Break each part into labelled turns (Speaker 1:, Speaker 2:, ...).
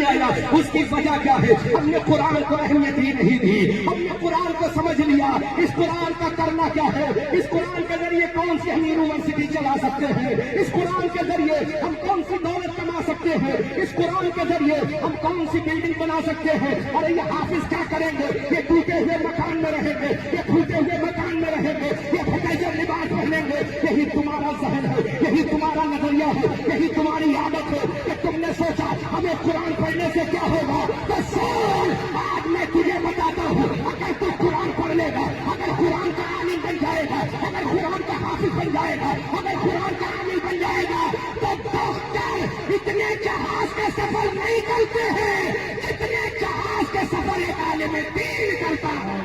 Speaker 1: आया, उसकी वजह क्या है? हमने कुरान को अहमियत ही नहीं दी, हमने कुरान को समझ लिया। इस कुरान का करना क्या है? इस कुरान के जरिए कौन सी हम यूनिवर्सिटी चला सकते हैं? इस कुरान के जरिए हम कौन सी दौलत कमा सकते हैं? इस कुरान के जरिए हम कौन सी बिल्डिंग बना सकते हैं? अरे ये हाफिज क्या करेंगे? ये टूटे हुए मकान में रहेंगे, ये फूटे हुए मकान में रहेंगे, ये फटेजर लिबास पहनेंगे। यही तुम्हारा जहन है, यही तुम्हारा नजरिया है, यही तुम्हारी आदत है कि तुमने सोचा हमें कुरान पढ़ने से क्या होगा। तो सुन, आज मैं तुझे बताता हूँ, अगर तू कुरान पढ़ लेगा, अगर कुरान का आलिम बन जाएगा, अगर कुरान का हाफिज बन जाएगा, अगर कुरान का आलिम बन जाएगा, तो डॉक्टर इतने जहाज के सफर नहीं करते हैं जितने जहाज के सफर एक आलिम दीन करता है।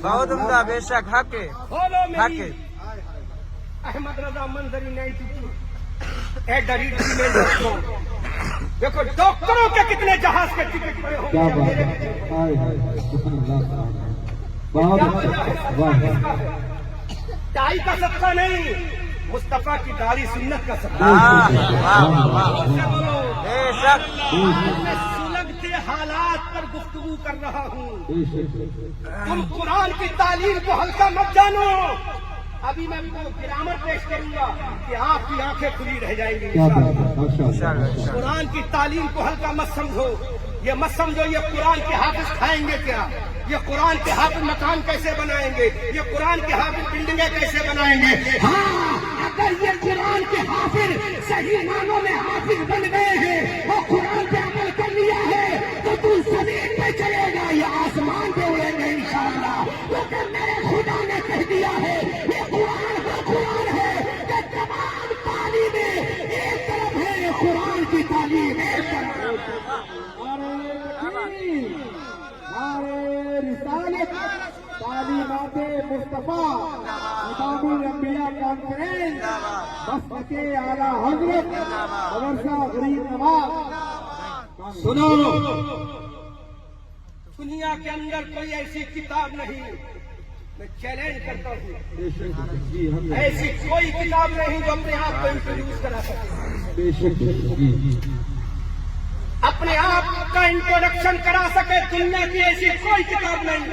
Speaker 2: बहुत उम्दा, बेशक हक है, हक है।
Speaker 1: अहमद रजा मंजरी 92 देखो डॉक्टरों के कितने जहाज के टिकट पड़े होंगे। दाई का सबका नहीं, मुस्तफा की दाढ़ी सुन्नत का सबका।
Speaker 2: बेशक
Speaker 1: सुलगते हालात पर गुफ्तगू कर रहा हूँ। तुम कुरान की तालीम को हल्का मत जानो। अभी मैं ग्रामर पेश करूंगा कि आपकी आंखें खुली रह जाएंगी। कुरान की तालीम को हल्का मत समझो, ये मत समझो ये कुरान के हाफिज खाएंगे क्या, ये कुरान के हाफिज मकान कैसे बनाएंगे, ये कुरान के हाफिज बिल्डिंगें कैसे बनाएंगे। हाँ, अगर ये कुरान के हाफिज सही मानों में हाफिज बन गए हैं और कुरान पे अमल कर लिया है, तो तू जमीन पे चलेगा या आसमान पे उड़ेंगे इंशाअल्लाह। क्योंकि मेरे खुदा ने कह दिया है, ये कुरान का कुरान है कि तमाम तालीमें एक तरफ है, ये कुरान की तालीम एक तरफ है।
Speaker 3: हमारे रिसालत तालीमाते मुस्तफा इमामुल अंबिया कॉन्फ्रेंस मसलक के आला हजरत मदरसा गरीब नवाज।
Speaker 1: सुनो, दुनिया के अंदर कोई ऐसी किताब नहीं, मैं चैलेंज करता हूँ, ऐसी कोई किताब नहीं जो अपने आप को इंट्रोड्यूस करा सके, अपने आप का इंट्रोडक्शन करा सके। दुनिया की ऐसी कोई किताब नहीं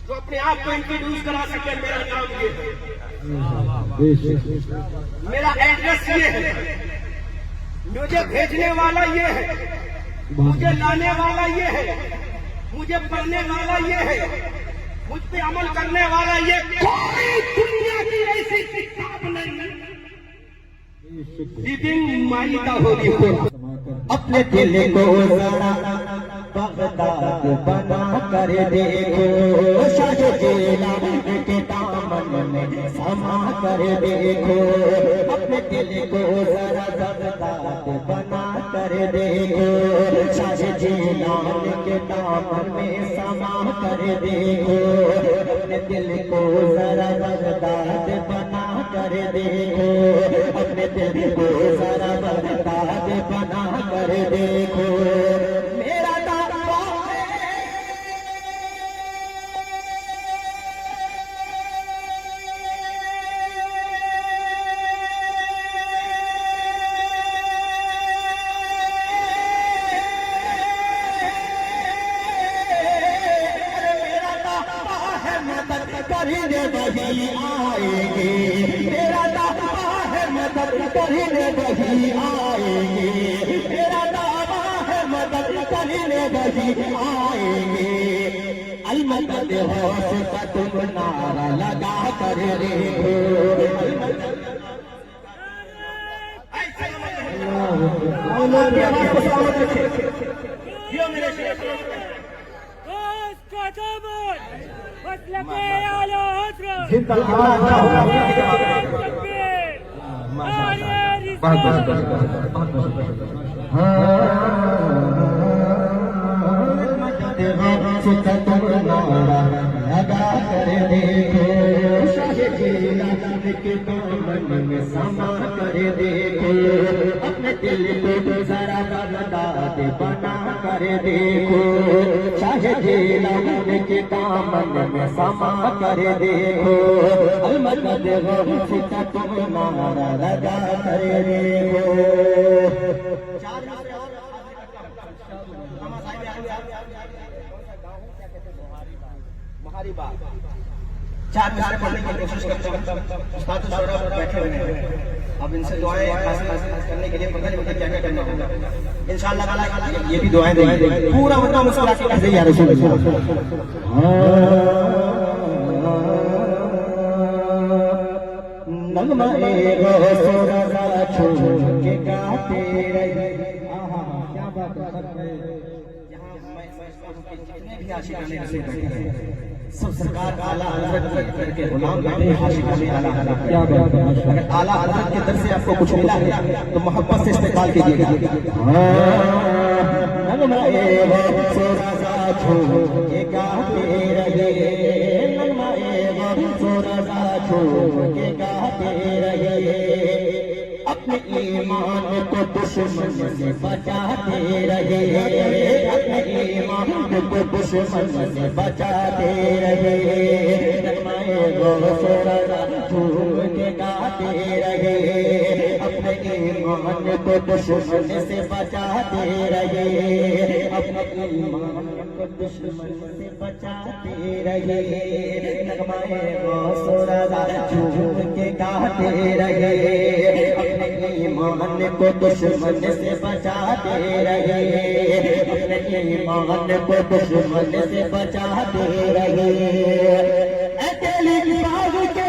Speaker 1: जो अपने आप को इंट्रोड्यूस करा सके। मेरा नाम ये है, मेरा एड्रेस ये है, मुझे भेजने वाला ये है, मुझे लाने वाला ये है, मुझे पढ़ने वाला ये है, मुझ पे अमल करने वाला ये। कोई दुनिया की ऐसी किताब नहीं। लिविंग माइदा होगी
Speaker 4: अपने दिल को जरा बगदाद बना कर देखो, शाह जिलानी के दामन में समा कर देखो। अपने दिल को जरा बगदाद बना कर देखो, शाह जिलानी के दामन में समा कर देखो। अपने दिल को जरा बगदाद बना कर देखो, अपने दिल को जरा बगदाद बना कर देखो। मेरा दावा है मदद करने वही आएंगे, मेरा दावा है मदद करने वही आएंगे, मेरा दावा है मदद करने वही आएंगे। अलमदद हो का तुम नारा लगा कर देखो। लगा कर देखो, शाह जिलानी के दामन में समा कर देखो, अपने दिल को जरा बगदाद बना कर देखो, चाहे जिलान के दामन में समा कर देखो, अलमदद गौस का तुम नारा लगा कर देखो। चार मिसालें पढ़ने की कोशिश करते हैं। उस्ताद तो शोरा पर बैठे हुए हैं, अब इनसे दुआएं खास करने के लिए पता नहीं मुझे क्या क्या करना होगा। इंशाअल्लाह ताला ये भी दुआएं देंगे, पूरा उतना मुस्कुरा के कहते हैं या रसूल नगमा सोरा छोड़ के गाते रहे। क्या बात है, जितने भी आशिकाने रसूल बैठे हैं सब सरकार आला हज़रत करके गुलाम बैठे हैं आशिकाने आला हज़रत। क्या बात है, अगर आला हज़रत के दर से आपको कुछ मिला है तो मोहब्बत से इस्तेमाल कीजिएगा। नगमाए सोरा छोड़ के गाते रहे, नगमाए सोरा छोड़ के गाते रहे, अपने ईमान को दुश्मन से बचाते रहे, अपने ईमान को दुश्मन से बचाते रहे, नगमाए सोरा छोड़ के गाते रहे, अपने ईमान को दुश्मन से बचाते रहे, अपने ईमान को दुश्मन से बचाते रहे, नगमाए सोरा छोड़ के गाते रहे, अपने ईमान को दुश्मन से बचाते रहे, अपने ईमान को दुश्मन से बचाते रहे। अकेले बाग के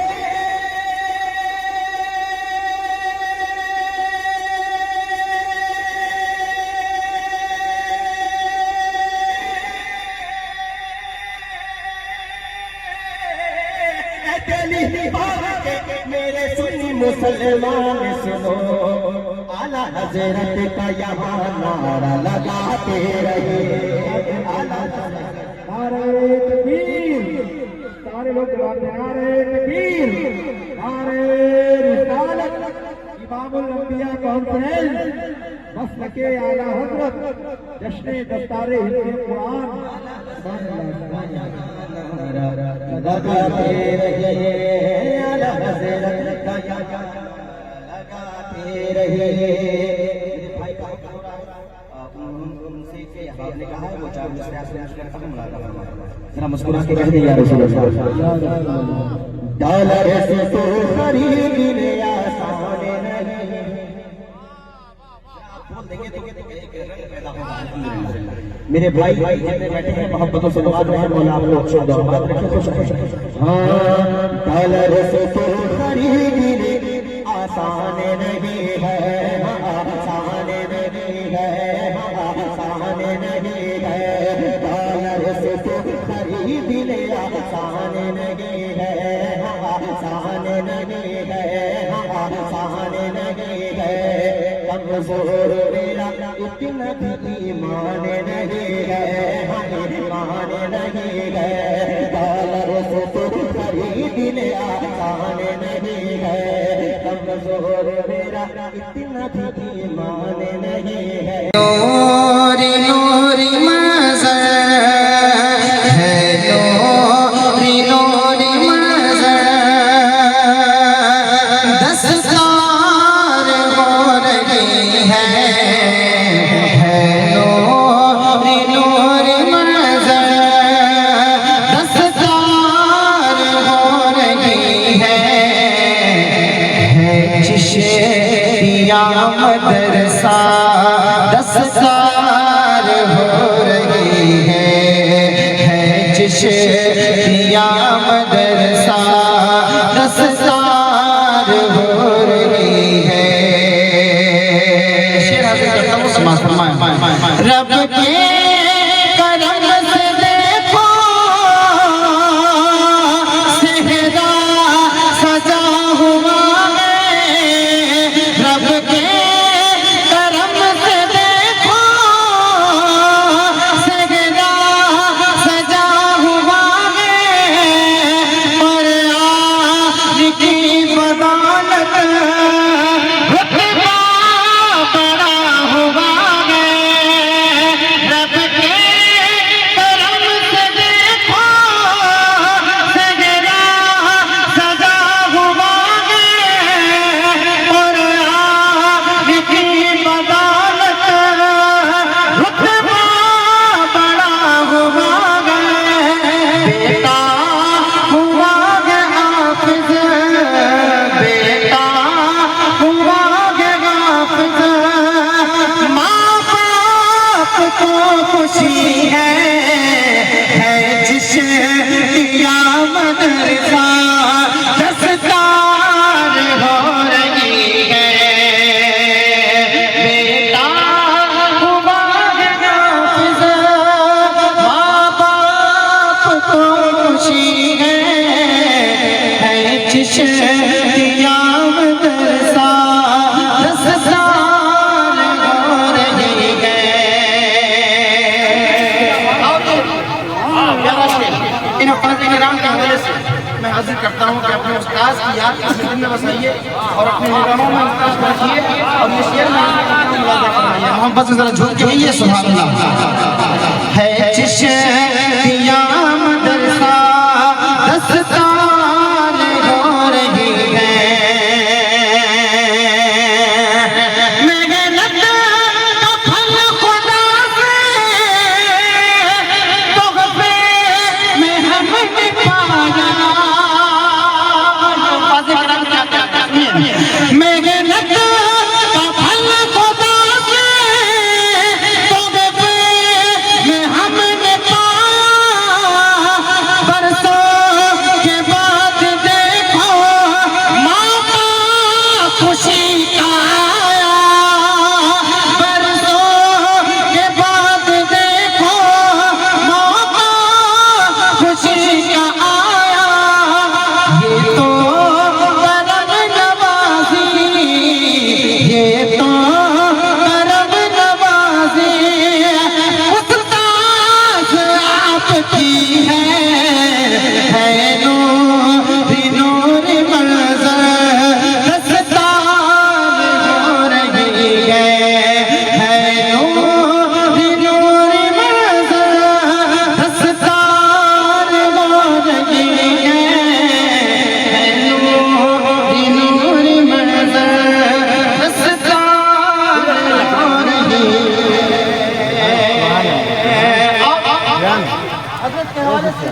Speaker 4: मेरे सुन्नी मुसलमान सुनो, आला हज़रत का यहाँ नारा लगाते रहे, आला
Speaker 3: नारे तकबीर, सारे लोग जवाब दें नारे तकबीर, नारे रिसालत, इमामुल अंबिया कॉन्फ्रेंस, मसलके आला हज़रत, जश्न दस्तारे हिफ्ज़ कुरान
Speaker 4: लगाते रहे, आला हज़रत का यहाँ लगाते रहे। भाई का उनसे के आपने कहा है वो चार जरा मुस्कुरा के कह दिया डॉलर से तो खरीदने आसान नहीं, बोल देंगे तो पैदा होगा। मेरे भाई जितने बैठे हैं मोहब्बतों से नवाज रहे, मौला आप लोग अच्छा दुआ रखें, खुश। हाँ, डॉलर से तो खरीदने आसान नहीं है, आसान नहीं है, आसान नहीं है, डॉलर से तो खरीदने आसान नहीं है, आसान नहीं है, आसान नहीं है, कमजोर मेरा इतना भी ईमान नहीं है, ईमान नहीं है, डॉलर से तो खरीदने आसान नहीं है, कमजोर मेरा इतना भी ईमान नहीं है।
Speaker 2: नूरी नूरी मज़र है, नूरी नूरी मज़र, दस्तकार हो रही है नूरी नूरी मज़र, दस्तकार हो रही है जिसे दिया मदरसा, दस्तकार हो रही है जिसे दिया मदरसा, दस्तकार हो रही है। रब के करम से देखो सेहरा सजा हुआ है, रब के करम से देखो सेहरा सजा हुआ है,
Speaker 4: बदौलत रुतबा बड़ा हुआ है, रब के करम से देखो सजरा सजा हुआ है, और आपकी बदौलत रुतबा बड़ा हुआ है, बेटा हुआ है हाफिज, बेटा हुआ है हाफिज, माँ बाप को खुशी है जिस दिया मदरसा दस्तार हो रही है, बेटा हुआ है हाफिज, माँ बाप को खुशी है जिस दिया मदरसा दस्तार हो रही है। इन अफ़ाज़-ए-किराम के हवाले से मैं हाजिर करता हूँ कि अपने उस्ताद की याद इस दिल में बसाइए और अपने निगाहों में उस्ताद को रखिए और ये शेर में मुलाज़ा फरमाइए। मोहब्बत से ज़रा झूम के कहिए सुभान अल्लाह। है जिस दिया मदरसा दस्तार हो रही है, मेहनत का फल खुदा से तोहफे में हमने पाया, मेहनत का फल खुदा से तोहफे में हमने पाया, बरसों के बाद देखो माँ का खुशी का आया, बरसों के बाद देखो माँ का खुशी का आया, ये तो करम नवाज़ी, ये तो करम नवाज़ी उस्ताद आपकी है नूरी नूरी मंज़र दस्तार हो रही है नूरी नूरी मंज़र दस्तार हो रही है नूरी नूरी मंज़र दस्तार हो रही है। हज़रत के हवाले से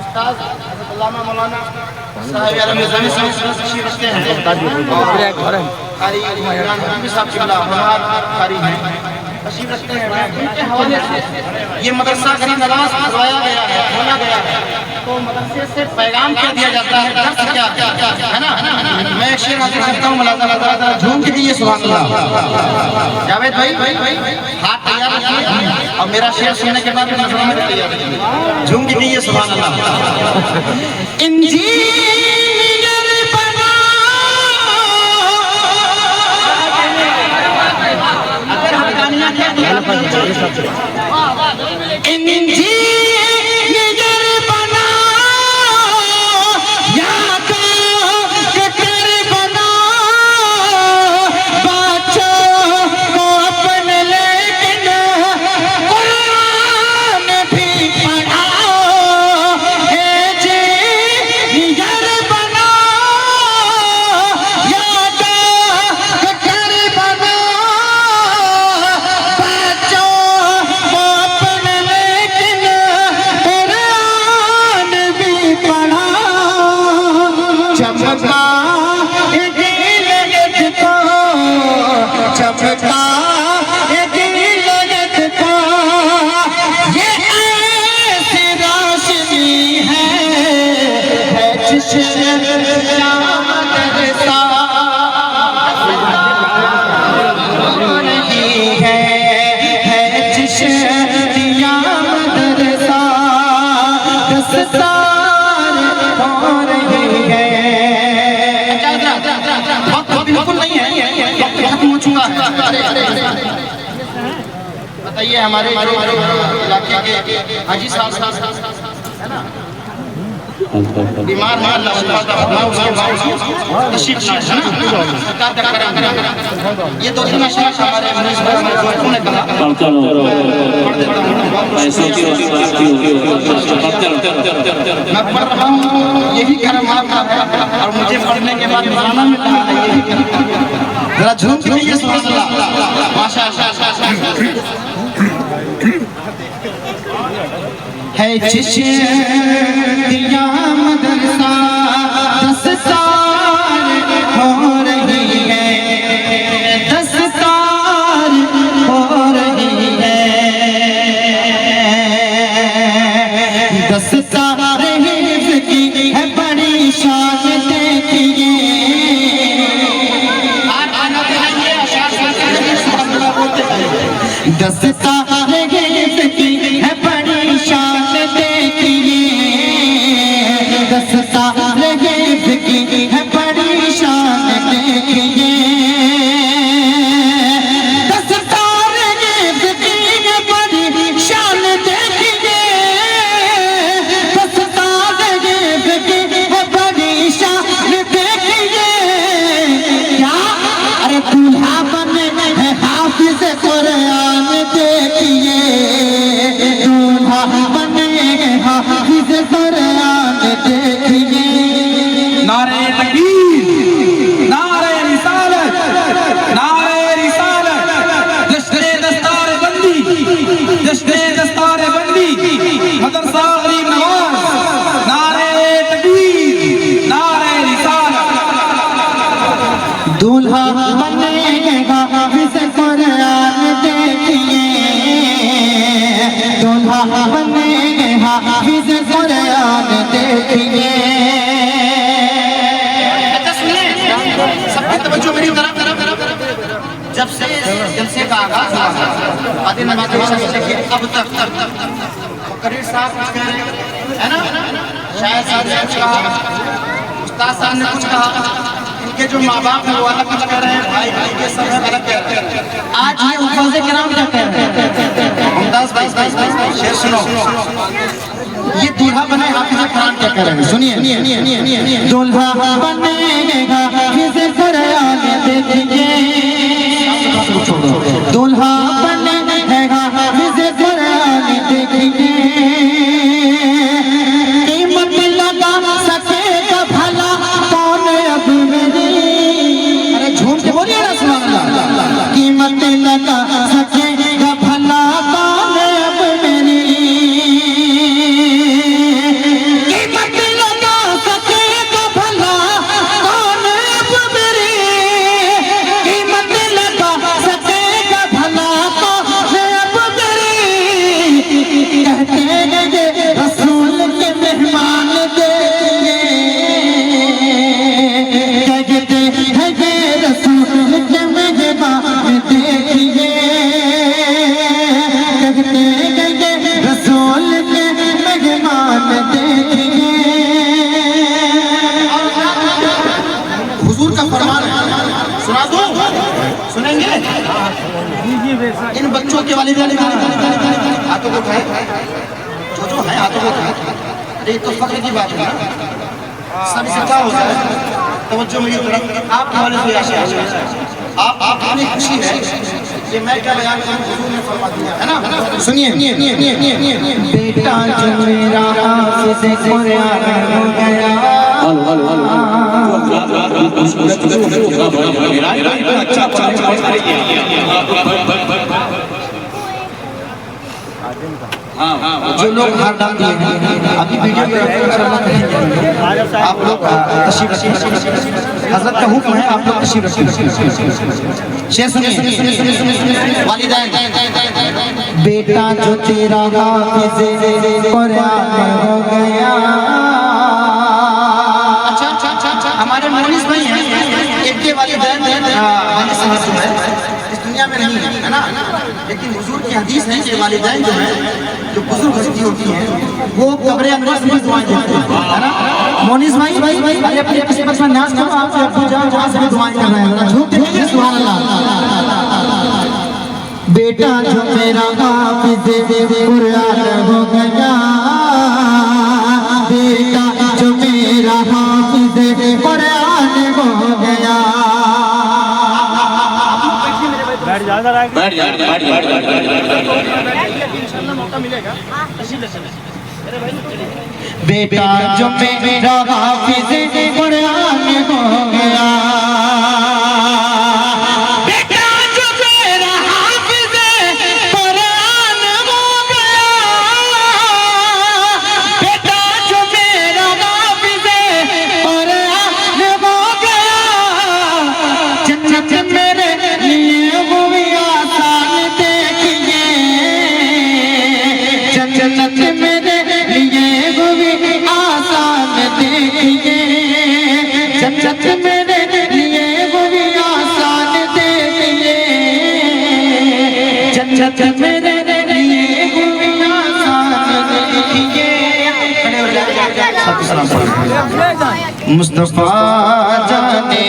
Speaker 4: उस्ताद हज़रत अल्लामा मौलाना साहिब आलम निज़ामी साहब तशरीफ़ रखते हैं और कारी इमरान हबीबी साहब की हमार कारी हैं तशरीफ़ रखते हैं। उनके हवाले से ये मदरसा गरीब नवाज करवाया गया है, खोला गया है, तो मदरसे से पैगाम क्या दिया जाता है, दर्स क्या है ना। मैं एक शेर हाजिर करता हूँ, मुलाज़ा झूम के लिए सुभान अल्लाह। जावेद भाई हाथ तैयार रखिए और मेरा शेर सुनने के बाद नज़रों में तैयार रखिए, झूम के लिए सुभान अल्लाह। इंजीनियर बना अगर हकानियाँ क्या इंजीनियर बना या तो डॉक्टर बना, बच्चों को अपने लेकिन कुरान भी पढ़ाओ, इंजीनियर बना या तो डॉक्टर बना, बच्चों को अपने लेकिन कुरान भी पढ़ाओ, चमका लगत को, चमका लगत को, ये ऐसी रोशनी है जिस मदरसा हो रही है जिस दिया मदरसा दस्तार हो रही है। वक्त बिल्कुल नहीं है, वक्त खत्म हो चुका है। बताइए हमारे जो इलाके के हाजी साहब है ना,
Speaker 5: बीमार ना अल्लाह उसके बावजूद तशरीफ लाए है ना सरकार का करम। ये दो तीन अशरा हमारे मनीष भाई ने कहा मैं पढ़ रहा हूँ, यही करम आपका है और मुझे पढ़ने के बाद माना मिला है, यही करम। जरा झूम के ये सुभान अल्लाह माशाअल्लाह है। चिश्तिया मदरसा 10 साल हो रही है, 10 साल हो रही है, 10 साल हिफ्ज़ की है बड़ी शान देखिए। दस साल हिफ्ज़ की है बड़ी शान देखिए, 10 साल हिफ्ज़ की है बड़ी शान देखिए, 10 साल हिफ्ज़ की है बड़ी शान देखिए, 10 साल हिफ्ज़ की है बड़ी शान देखिए। क्या अरे दूल्हा बने है हाफिज़ कुरान देखिए, दूल्हा बने हाफिज़ कुरान देखिए।
Speaker 3: नारे तकबीर, नारे रिसालत, नारे रिसालत, जश्ने दस्तार बंदी, जश्ने दस्तार बंदी, मदरसा गरीब नवाज, नारे तकबीर, नारे रिसालत।
Speaker 5: दूल्हा बनेगा हाफिज़ कुरान देखिए, दूल्हा बनेगा हाफिज़ कुरान देखिए। सबकी तवज्जो मेरी तरफ। जब से जलसे का आगाज हुआ आदि नवाज से लेके अब तक करीर साहब कुछ कह रहे है ना, शायद साहब ने कुछ कहा, उस्ताद साहब ने कुछ कहा, इनके जो माँ बाप है वो अलग कुछ कह रहे हैं, भाई भाई के सब अलग कह रहे हैं। आज ये उस्ताद किराम क्या कह रहे हैं? मुमताज भाई शेर सुनो, ये दूल्हा बने हाफिज़ कुरान क्या कह रहे हैं, सुनिए। दूल्हा बनेगा हाफिज़ कुरान देखिए, दूल्हा बनेगा हाफिज़ कुरान देखिए। कीमत लगा सकेगा भला कौन अब मेरी, अरे झूम के बोलिए ना सुभान अल्लाह। कीमत लगा सकेगा भला कौन अब मेरी, कीमत लगा सकेगा भला कौन अब मेरी, कीमत लगा सकेगा भला कौन अब मेरी। कहते हैं ये रसूल के मेहमान देखिए, कहते हैं ये रसूल के मेहमान देखिए, कहते हैं ये रसूल के मेहमान देखिए। हुजूर का फरमान है, सुना दो, सुनेंगे? इन बच्चों के वालिदैन हाथों को उठाए, जो है हाथों को उठाए। अरे ये तो फख्र की बात है, सब सच्चा होता है। तवज्जो मेरी तरफ, आप हमारे से आशा आप अपनी खुशी है कि मैं क्या बयान करूं, हुजूर ने फरमा दिया है ना। सुनिए, बेटा जो मेरा हाफिज़ कुरान हो गया, जो लोग हाथ डाल दिए हैं अभी वीडियो पे आप लोग तशरीफ रखिए, हज़रत का हुक्म है, आप लोग तशरीफ रखिए। शेर सुनिए, वालिदैन, बेटा जो तेरा हाफिज़ कुरान हो गया। अच्छा, हमारे मौलिस भाई हैं, एक के वालिदैन इस दुनिया में नहीं है ना, लेकिन हुजूर की हदीस है कि वालिदैन जो है, जो बुजुर्ग हस्ती होती हैं, वो कब्र अनवर से भी दुआएं देते हैं, है ना। मोनिस भाई अपने अपने किस्मत में नाज करो, आप अब्बू जान जहाँ से भी दुआएं कर रहे हैं, झूठ नहीं, सुभान अल्लाह। बेटा जो मेरा हाफिज़ कुरान हो गया, बेटा जो
Speaker 3: बैठ जा
Speaker 4: बेटा जो मेरा हाफिज कुरान हो गया, बेटा जो मेरा हाफिज कुरान हो गया, बेटा जो मेरा हाफिज कुरान हो गया, जन्नत मेरे लिए वो भी आसान देखिए, जन्नत मेरे लिए वो भी आसान देखिए, जन्नत मेरे लिए वो भी आसान देखिए, जन्नत मेरे लिए वो भी आसान देखिए। मुस्तफा जाने